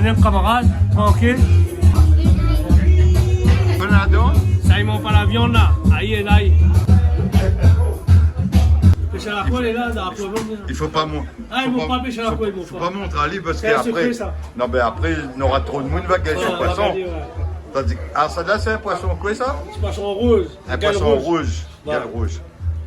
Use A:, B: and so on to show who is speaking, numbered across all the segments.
A: aime camarade, tranquille.
B: Bonadon.
A: Ça, ils m'ont pas la viande là. Aïe et aïe. Pêcher la poêle est là, dans la poêle.
B: Il faut pas montrer.
A: Ah, ils m'ont pas pêché la poêle, ils m'ont
B: Faut pas montrer Ali parce
A: C'est un
B: qu'après.
A: secret, ça.
B: Non, mais après, il y aura trop de monde qui va gagner le poisson. Ah, ça là, c'est un poisson quoi ça?
A: C'est poisson rouge.
B: Un poisson rouge. Gale rouge.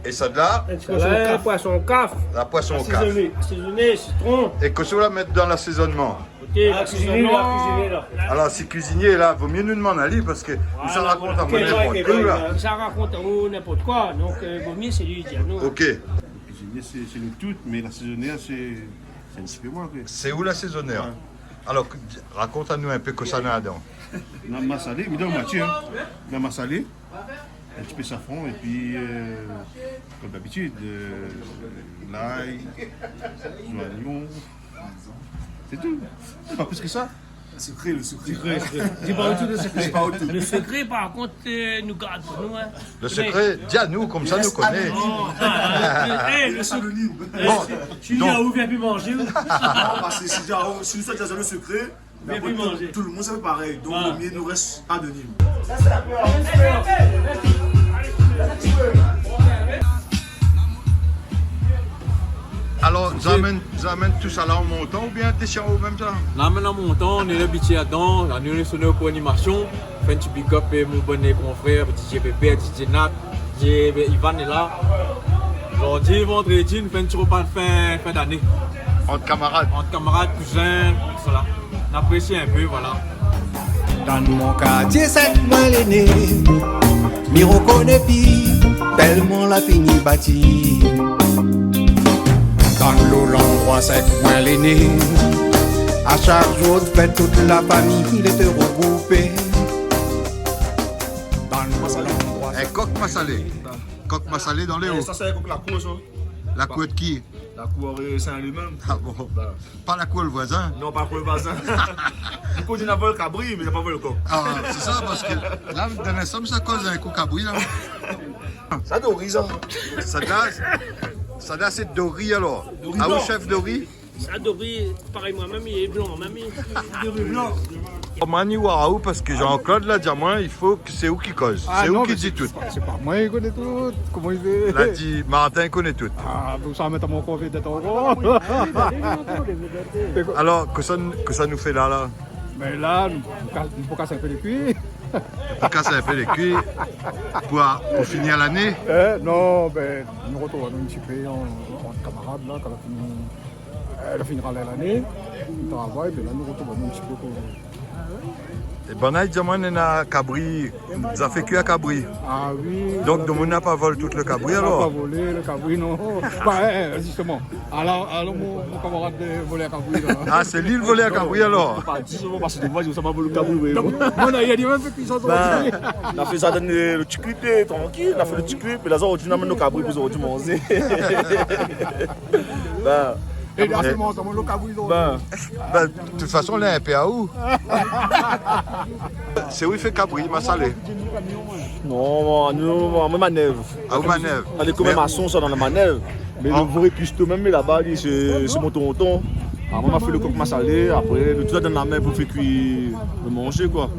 B: Et ça de là,
A: Un poisson caf.
B: la poisson caf.
A: Assaisonné, citron.
B: Et que ça la mettre dans l'assaisonnement.
A: Ok, la cuisiner là.
B: Alors, si cuisinier là, vaut mieux nous demander Ali parce que ça raconte à moi n'importe quoi là.
A: Ça raconte n'importe quoi, donc vaut mieux c'est lui dire nous.
B: Ok.
C: Le cuisinier, c'est nous toutes, mais la saisonnière, c'est un petit peu moins.
B: C'est où la saisonnière? Alors, raconte-nous un peu que ça n'a dedans.
C: Dans ma salée, mais dans Mathieu, dans ma salée, un petit peu safran et puis, comme d'habitude, l'ail, l'oignon, c'est tout. Pas plus que ça.
D: Le secret.
A: Dis pas tout de secret.
D: Pas autour.
A: Le secret, par contre, nous garde pour nous. Hein.
B: Le secret, dis à nous, comme ça nous connaît.
A: Le secret.
B: Bon,
A: Tu dis à où viens plus manger.
D: Parce que si nous sommes déjà le secret, mais après, tout le monde c'est pareil. Donc le mieux nous reste anonyme.
B: alors, vous amènez tout ça là en montant ou bien t'es chez vous même ça?
E: Là maintenant montant, on est habitué là-dedans, on est sur nos co-animations, fait un petit big up mon bon confrère, DJ Pépé, DJ Nat, DJ Ivan est là. Aujourd'hui, vendredi, on fait un petit repas de fin d'année.
B: Entre camarades.
E: Entre camarades, cousins, tout cela. On apprécie un peu, voilà.
F: Dans mon quartier, c'est moi l'aîné. M'y reconnaît plus, tellement la fini bâtie. Dans l'endroit, c'est moi l'aîné. À chaque jour, fait toute la famille, il était regroupé. Dans l'endroit,
B: Un coq massalé. Coq massalé dans les hauts.
D: Ça, c'est avec la cour, ça.
B: La cour de qui?
D: La cour, c'est un lui-même.
B: Ah bon? Pas la cour le voisin?
D: Non, pas pour le voisin. Du coup, il n'a pas le cabri, mais il n'a pas le coq.
B: Ah, c'est ça, parce que là, dans la somme, ça cause un coup cabri là.
D: Ça doit ça.
B: Ça là, c'est Dori alors. Ah oui, chef Dori?
A: Ça Dori, pareil moi-même, il est blanc, mamie. Dori blanc.
B: Mani Waouh, parce que Jean-Claude l'a dit à moi, il faut que c'est où qui cause.
G: Ah,
B: c'est
G: non,
B: où qui
G: mais
B: dit tout.
G: C'est pas moi qui connais tout. Comment il fait?
B: Il a dit, Martin connaît tout.
G: Ah, vous savez mettre mon convié d'être au gros.
B: Alors, que ça nous fait là?
G: Mais là, nous faut casser un peu les cuits.
B: On casse un peu les cuits pour finir l'année.
G: Non, ben, nous retrouvons un petit peu en camarade là, quand elle finira l'année. On travaille, mais là, nous retrouvons un petit peu pour.
B: Et bon, il dit, moi, on a cabri, ça fait cuire à cabri.
G: Ah oui.
B: Donc, on n'a pas volé tout le cabri
G: On n'a
B: alors?
G: pas volé le cabri, non. Justement. Alors mon camarade de voler à cabri là.
B: Ah, c'est lui le volé à cabri alors?
D: Pas justement parce que moi, je ne sais pas le cabri.
G: Non, il y a des même qui sont
D: On a fait ça dans le petit clip, tranquille. On a fait le petit clip, et là, on a mis nos cabris pour aujourd'hui manger.
G: Et là, c'est mon le cabri.
B: Ben, de toute façon, là, un PAO. C'est où il fait cabri, Massalé?
D: Non, nous, on a manœuvre.
B: À où manœuvre?
D: On est comme un maçon, ça dans la manœuvre. Mais le vrai cuistot, même là-bas, c'est mon tonton. Alors, on a fait le coq massalé, après, le tout dans la main pour faire cuire, le manger, quoi.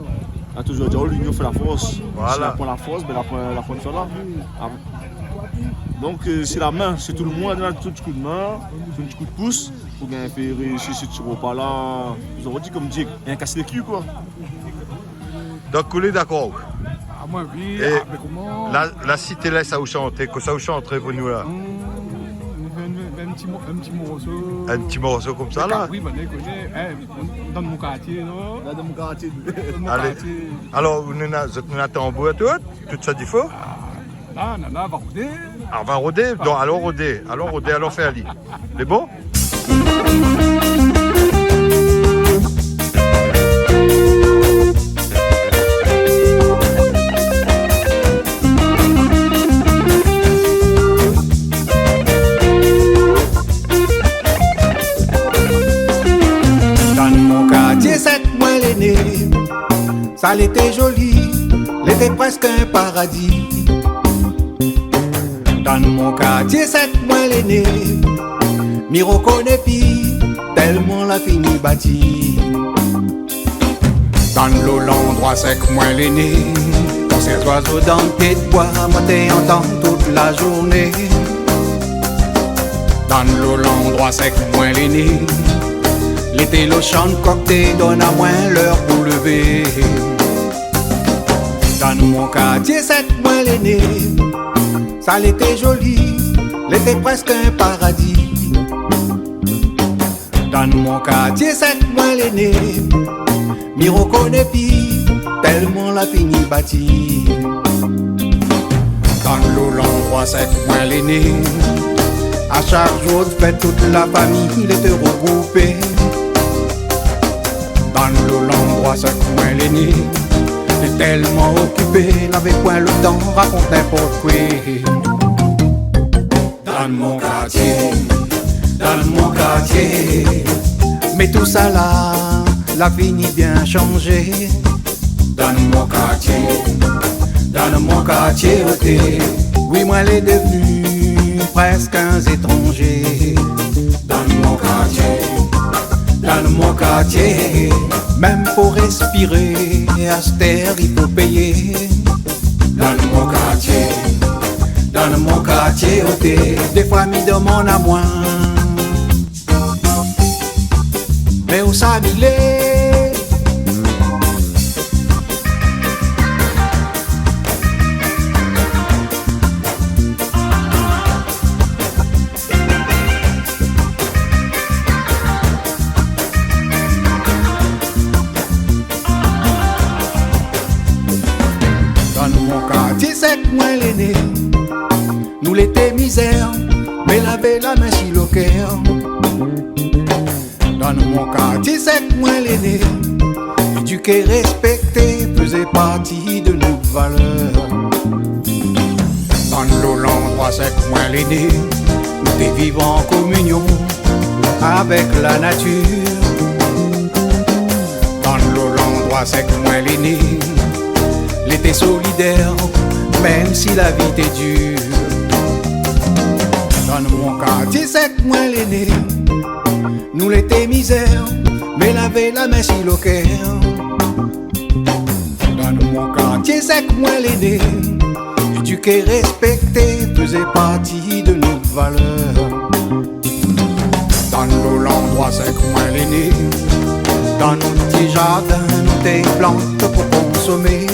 D: On a toujours dit, oh, l'union fait la force.
B: Voilà.
D: Si on prend la force, ben, la force là. Donc, c'est la main, c'est tout le monde, on a tout petit coup de main, tout un petit coup de pouce, pour bien faire réussir ce petit repas-là. Nous avons dit, comme dit, il y a un casse les culs, quoi.
B: Donc, vous êtes d'accord?
G: Ah, moi, oui.
B: Et
G: mais comment?
B: la cité là, ça vous chante, que ça vous chanterait pour nous là?
G: Un petit morceau.
B: Un petit morceau comme ça là?
G: Oui, ben, on connaît. Dans mon quartier, non?
D: Dans mon quartier.
B: Allez. Alors, vous avez un tambour et tout ça dit faux?
G: Là, Nana va rouler.
B: Ah, on va rôder? Donc, allons rôder, allons faire Ali. C'est bon?
F: dans mon quartier, c'est moi l'aîné. Ça l'était joli, l'était presque un paradis. Dans mon quartier, c'est moi l'aîné. M'y reconnaît plus, tellement la fini bâtie. Dans l'eau, l'endroit sec, moins l'aîné. Quand ces oiseaux dans le pied de bois, moi t'entends toute la journée. Dans l'eau, l'endroit sec, moins l'aîné. L'été, l'eau chante, cocktail, donne à moins l'heure pour lever. Dans mon quartier sec, moins l'aîné. Ça l'était joli, l'été presque un paradis. Dans mon quartier sec, moi l'aîné, m'y reconnais pis, tellement la fini bâtie. Dans l'eau, l'endroit sec, moi l'aîné, à chaque jour de fête, toute la famille était regroupée. Dans l'eau, l'endroit sec, moi l'aîné, est tellement occupé, n'avait point le temps, raconte n'importe quoi. Dans mon quartier, mais tout ça là, la fini bien changé. Dans mon quartier, oui moi l'ai devenu presque un étranger. Dans mon quartier, même pour respirer, à cette terre il faut payer. Dans mon quartier, des fois m'y demande à moi, mais où ça il est? Dans mon quartier sec, moi l'aîné, nous l'été misère, mais laver la main si le cœur. Dans mon quartier sec, moi l'aîné, éduqué, respecté, faisait partie de nos valeurs. Dans l'eau, l'endroit sec, moi l'aîné, nous des vivants en communion avec la nature. Dans l'eau, l'endroit sec, moi l'aîné, l'été solidaire, même si la vie était dure. Dans mon quartier sec, moi l'aîné, nous l'été misère, mais laver la main si le cœur. Dans mon quartier sec, moi l'aîné, éduqué, respecté, faisait partie de nos valeurs. Dans l'eau, l'endroit sec, moi l'aîné, dans nos petits jardins, nous des plantes pour consommer.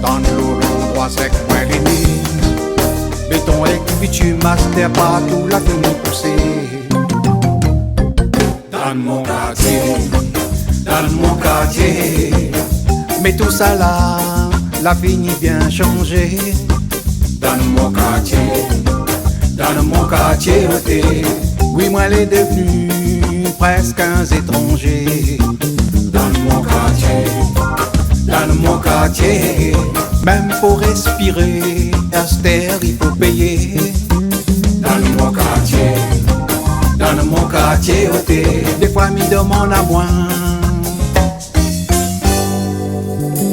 F: Dans l'eau, l'endroit sec, moi l'aîné, béton et bitume, master partout, la fini poussée. Dans mon quartier, mais tout ça là, la fini bien changé. Dans mon quartier, oui moi l'ai devenu presque un étranger. Dans mon quartier, même pour respirer, à cette terre il faut payer. Dans mon quartier, des fois m'y demande à moi,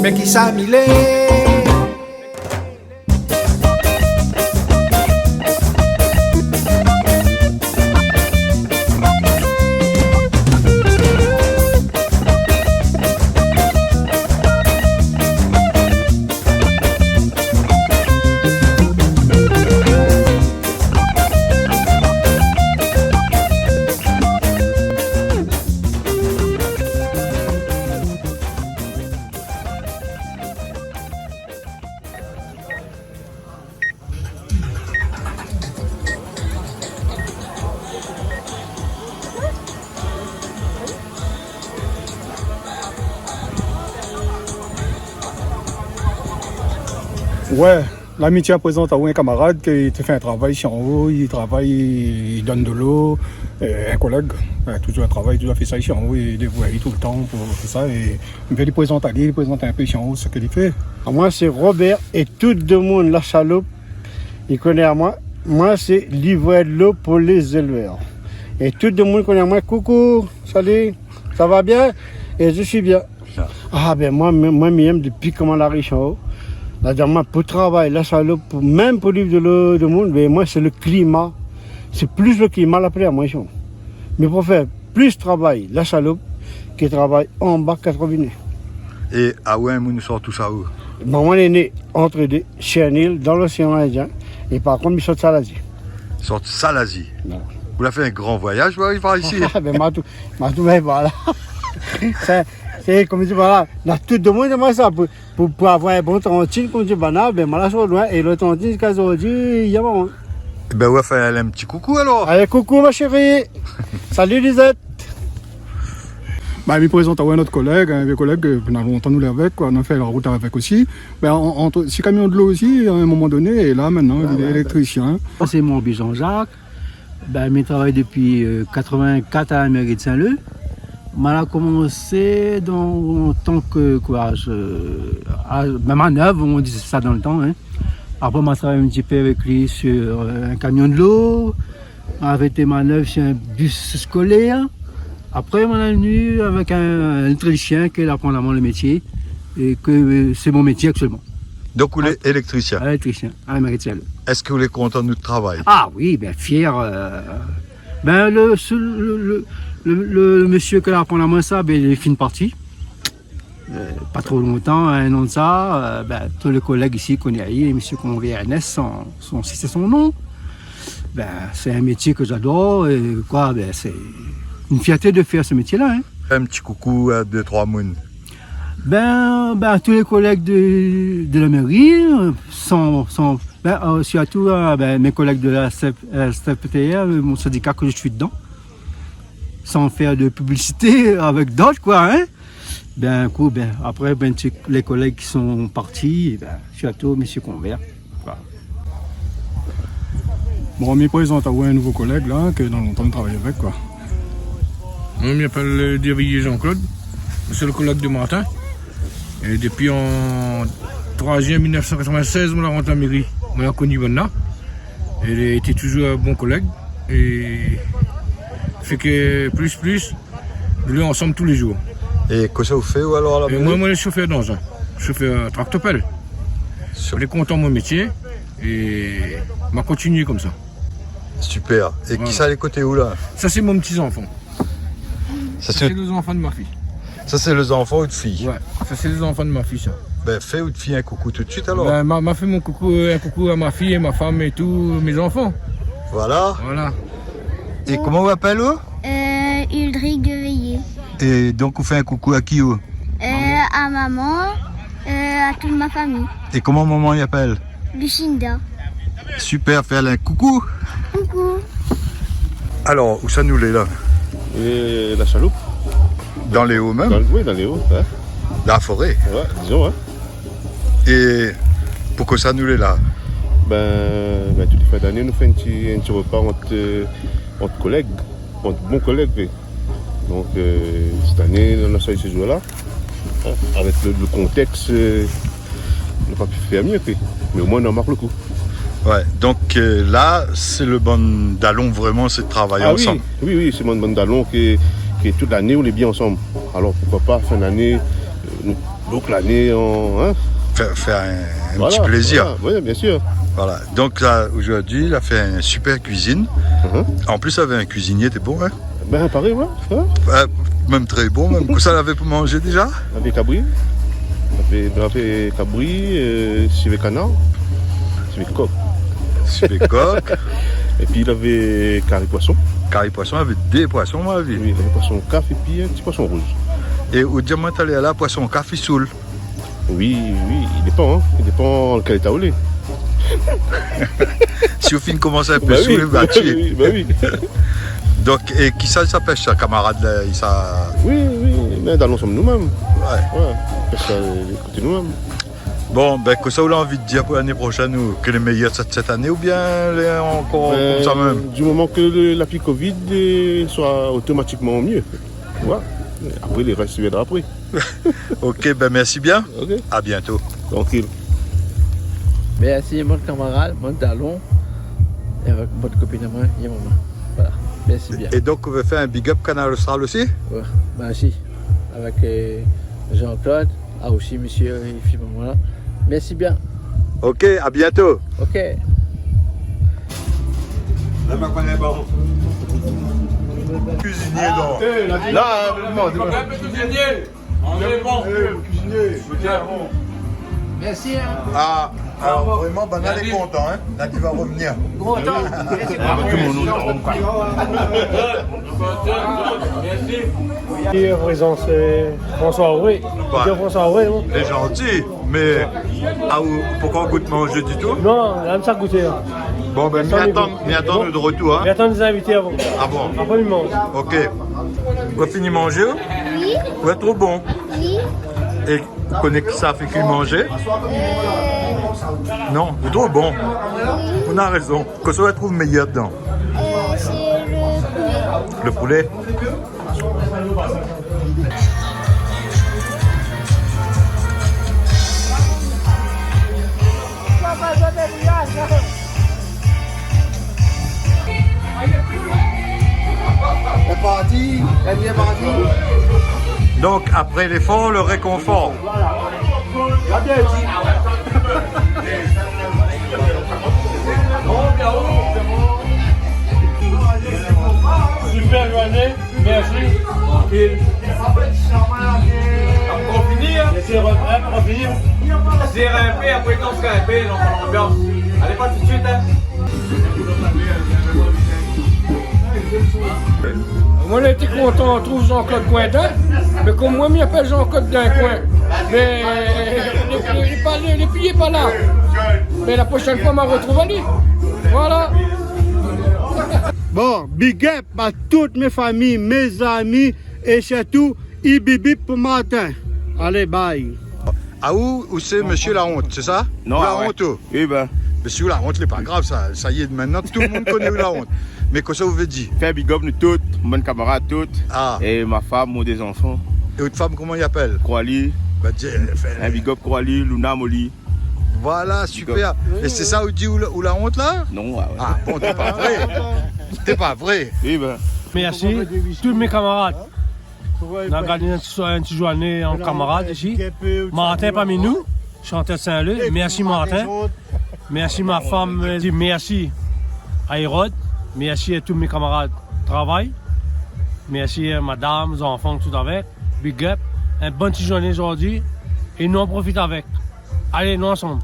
F: mais qui ça m'y l'est?
G: Ouais, l'amitié à présent, t'as un camarade qui te fait un travail ici en haut, il travaille, il donne de l'eau, un collègue, toujours un travail, toujours fait ça ici en haut, il est dévoué tout le temps pour faire ça, et il me fait des présenter, il présente un peu ici en haut ce qu'il fait.
H: Moi c'est Robert et tout le monde, la chaloupe, il connaît à moi. Moi c'est livrer de l'eau pour les éleveurs. Et tout le monde connaît à moi, coucou, salut, ça va bien? Et je suis bien. Ah ben moi j'aime depuis comment la riche en haut. Moi, pour travailler, la chaloupe, même pour livrer de l'eau de monde, mais moi c'est le climat. C'est plus le climat l'appréhension. Mais pour faire plus de travail, la chaloupe, qui travaille en bas 80.
B: Et à où nous sort tout ça où?
H: Maman est né entre deux, Chernil, dans l'océan Indien, et par contre, il sort de Salazie.
B: Ils sortent de Salazie.
H: Non.
B: Vous avez fait un grand voyage pour arriver ici?
H: Ben, m'a tout fait, voilà. C'est comme je dis, voilà, on a tout le monde demande ça pour avoir un bon tontine, comme je dis, banal, ben, moi, là, je suis loin, et le tontine, c'est qu'aujourd'hui, il y a bon.
B: Ben, on va faire un petit coucou alors.
H: Allez, coucou, ma chérie. Salut, Lisette.
G: Bah, il présente à un autre collègue, un vieux collègue que on a longtemps nous avec, quoi. On a fait la route avec aussi. Ben, c'est camion de l'eau aussi, à un moment donné, et là, maintenant, il est électricien.
I: C'est mon but Jean-Jacques. Ben, je travaille depuis 84 à la mairie de Saint-Leu. Je commencé en tant que quoi, manœuvre, on disait ça dans le temps. Hein. Après, je travaillé un petit peu avec lui sur un camion de l'eau. J'ai été manœuvre sur un bus scolaire. Après, on est venu avec un électricien qui apprend la main le métier. Et que c'est mon métier actuellement.
B: Donc, vous êtes électricien.
I: Électricien, à la mairie de Saint-Leu.
B: Est-ce que vous êtes content de notre travail?
I: Ah oui, bien fier. Ben, le monsieur qui apprend la main ça, ben, il est fini parti. Pas trop longtemps, un an de ça, ben, tous les collègues ici connaissent, les messieurs qui ont VNS, c'est son nom. Ben, c'est un métier que j'adore et quoi, ben, c'est une fierté de faire ce métier-là. Hein.
B: Un petit coucou à 2-3 mounes.
I: Ben, tous les collègues de la mairie surtout ben, mes collègues de la SFPTR, mon syndicat que je suis dedans, sans faire de publicité avec d'autres, quoi. Hein. Ben, après, ben, les collègues qui sont partis, ben, surtout M. Convert. Voilà.
G: Bon, on me présente à un nouveau collègue là, que dans longtemps on travaille avec, quoi.
J: Je m'appelle Derrier Jean-Claude, c'est le collègue de Martin. Et depuis en 3e 1996, on l'a rentré à la mairie. On l'a connu maintenant. Il a été toujours un bon collègue. Et fait que plus, nous sommes ensemble tous les jours.
B: Et que ça vous fait ou alors à la mairie?
J: Moi, je suis chauffeur d'engin. Chauffeur tractopelle. Je suis content de mon métier. Et m'a continué comme ça.
B: Super. Et voilà. Qui ça les côtés où là?
J: Ça, c'est mon petit-enfant.
B: Ça,
J: c'est les enfants de ma fille.
B: Ça, c'est les enfants ou de filles?
J: Ouais, ça, c'est les enfants de ma fille, ça.
B: Ben, fais ou de fille un coucou tout de suite alors?
J: Ben, m'a fait un coucou à ma fille et ma femme et tous mes enfants.
B: Voilà.
J: Voilà.
B: Et comment vous appelez?
K: Ulrich Veillé.
B: Et donc, vous faites un coucou à qui?
K: À maman, à toute ma famille.
B: Et comment maman y appelle?
K: Lucinda.
B: Super, fais un coucou.
K: Coucou.
B: Alors, où ça nous l'est là?
C: Et la chaloupe.
B: Dans les hauts même?
C: Oui, dans les hauts. Hein.
B: Dans la forêt?
C: Ouais, disons. Hein.
B: Et pourquoi ça nous l'est là?
C: Ben, toutes les fins d'année, nous faisons un petit repas entre collègues, entre bons collègues. Donc, cette année, on a choisi ce jour-là. Hein. Avec le contexte, on n'a pas pu faire mieux. Mais au moins, on en marque le coup.
B: Ouais, donc là, c'est le bon d'allon vraiment, c'est de travailler ensemble.
C: Oui, c'est le bon d'allon qui toute l'année, on est bien ensemble. Alors pourquoi pas, fin d'année, donc l'année, hein?
B: Faire un petit plaisir.
C: Voilà, oui, bien sûr.
B: Voilà, donc là, aujourd'hui, il a fait une super cuisine. En plus, il avait un cuisinier, t'es bon, hein?
C: Ben, pareil, ouais.
B: Même très bon, même. Que ça l'avait pour manger déjà?
C: Avec cabri. Avec cabri, civet canard, civet coq.
B: Civet coq.
C: Et puis il avait carré poisson.
B: Carré poisson avec des poissons, moi, vie.
C: Oui, il avait poisson café et puis un petit poisson rouge.
B: Et au diamant, tu allais à la poisson café soul.
C: Oui, il dépend, hein. Il dépend en quel état où il est.
B: Si au fin commence un peu saoulé, bah tu
C: oui.
B: Donc, et qui ça pêche, ça, camarade là,
C: Oui, mais dans l'ensemble nous-mêmes.
B: Ouais.
C: Pêche ça côté nous-mêmes.
B: Bon, ben, que ça, vous avez envie de dire pour l'année prochaine, ou que les meilleurs cette année, ou bien encore comme ça même?
C: Du moment que l'appli Covid soit automatiquement mieux. Voilà. Après, les restes viendront après.
B: Ok, ben merci bien.
C: Okay.
B: À bientôt.
C: Tranquille.
L: Merci, mon camarade, mon talon, et avec votre copine à moi, et maman. Voilà, merci bien.
B: Et donc, vous avez fait un big up Canal Austral aussi?
L: Oui, merci. Avec Jean-Claude, aussi monsieur et fille maman là. Merci bien.
B: Ok, à bientôt.
L: Ok.
B: Là, ma connaît bon. Cuisinier donc.
D: Là, non,
E: Un peu cuisinier. Mangez bon.
D: cuisinier.
L: Merci. Hein.
B: Ah, alors vraiment, Banal est content, hein. Nadi va revenir.
L: Content.
E: Merci.
A: Présent, c'est François Auré.
B: Ouais.
A: François Auré, non?
B: Il est gentil, mais pourquoi on goûte manger du tout?
A: Non, on aime ça goûter.
B: Bon, ben, m'y attendre de retour, hein.
A: Mais attends des invités avant.
B: Ah bon?
A: Après, il mange.
B: Ok. Vous avez fini de manger?
K: Oui,
B: Vous êtes trop bon.
K: oui.
B: Et vous connaissez qui ça fait qu'il manger? Non, c'est trop bon. On a raison. Que ça va trouve meilleur dedans?
K: C'est
B: Le poulet.
H: C'est parti, elle est partie.
B: Donc, après l'effort, le réconfort.
H: La bien dit.
A: Super journée, merci.
E: Tranquille. On finit, hein?
A: On finit.
E: C'est RMP, après quand c'est RMP, donc on ambiance. Allez pas tout de suite, hein?
A: Moi, j'ai été content, on trouve Jean-Claude Cointin, mais comme moi, je m'appelle Jean-Claude d'un coin. Mais les pieds pas là. Mais la prochaine fois, je me retrouve à lui. Voilà.
H: Bon, big up à toutes mes familles, mes amis et surtout, Ibibi pour matin. Allez, bye.
B: Ah où c'est Monsieur la honte, c'est ça?
D: Non,
B: la
D: ouais.
B: honte. Oh.
D: Oui, ben,
B: Monsieur la honte, c'est pas grave, ça y est, maintenant tout le monde connaît la honte. Mais que ça vous veut dire?
D: faire big up nous toutes, mon camarade toutes,
B: Ah.
D: et ma femme, mon des enfants.
B: Et votre femme, comment il appelle?
D: Coralie,
B: Bah, dis,
D: un big up Coralie, Luna, Molly.
B: voilà, super. Et c'est ça où dit où la honte là?
D: Non, ouais.
B: Ah bon, t'es pas vrai. T'es pas vrai.
D: Oui, ben.
A: Merci. Tous mes camarades. On a gagné un petit journée en camarade ici. Martin parmi nous, chanteur Saint-Leu. Merci Martin. Merci ma femme. Merci à Hérode. Merci à tous mes camarades de travail. Merci à madame, aux enfants, tout avec. Big up. Un bon petit journée aujourd'hui. Et nous en profitons avec. Allez, nous ensemble.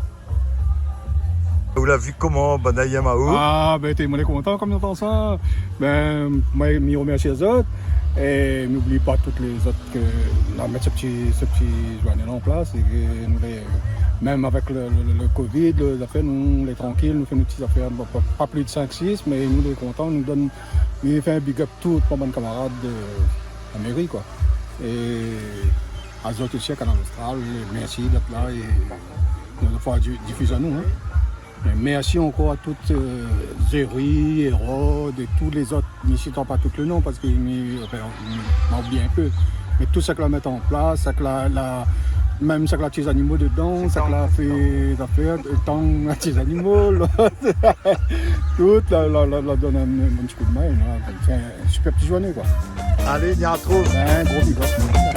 B: Vous l'avez vu comment, Banaïa Mahou?
G: Ah, ben, t'es content comme j'entends ça. Ben, moi, je remercie les autres. Et n'oublie pas toutes les autres que on mettre ce petit journée en place. Et que nous même avec le Covid, les affaires, nous les tranquilles, nous faisons nos petites affaires, pas plus de 5-6, mais nous les contents, nous donne, nous fait un big up tout pour mes camarades de la mairie, quoi. Et à eux aussi, à Canal Austral, merci d'être là et de pouvoir diffuser à nous. Hein. Et merci encore à toutes Zéry, Hérode et tous les autres, je ne citant pas tous les noms parce qu'ils m'ont oublié un peu. Mais tout ça que la mettre en place, ça que même ça que la petits animaux dedans, ça que la fait d'affaires, tant la petits animaux, tout, la donne un petit coup de main. C'est un super petit journée quoi.
B: Allez, il y a trop.
G: Un gros big up.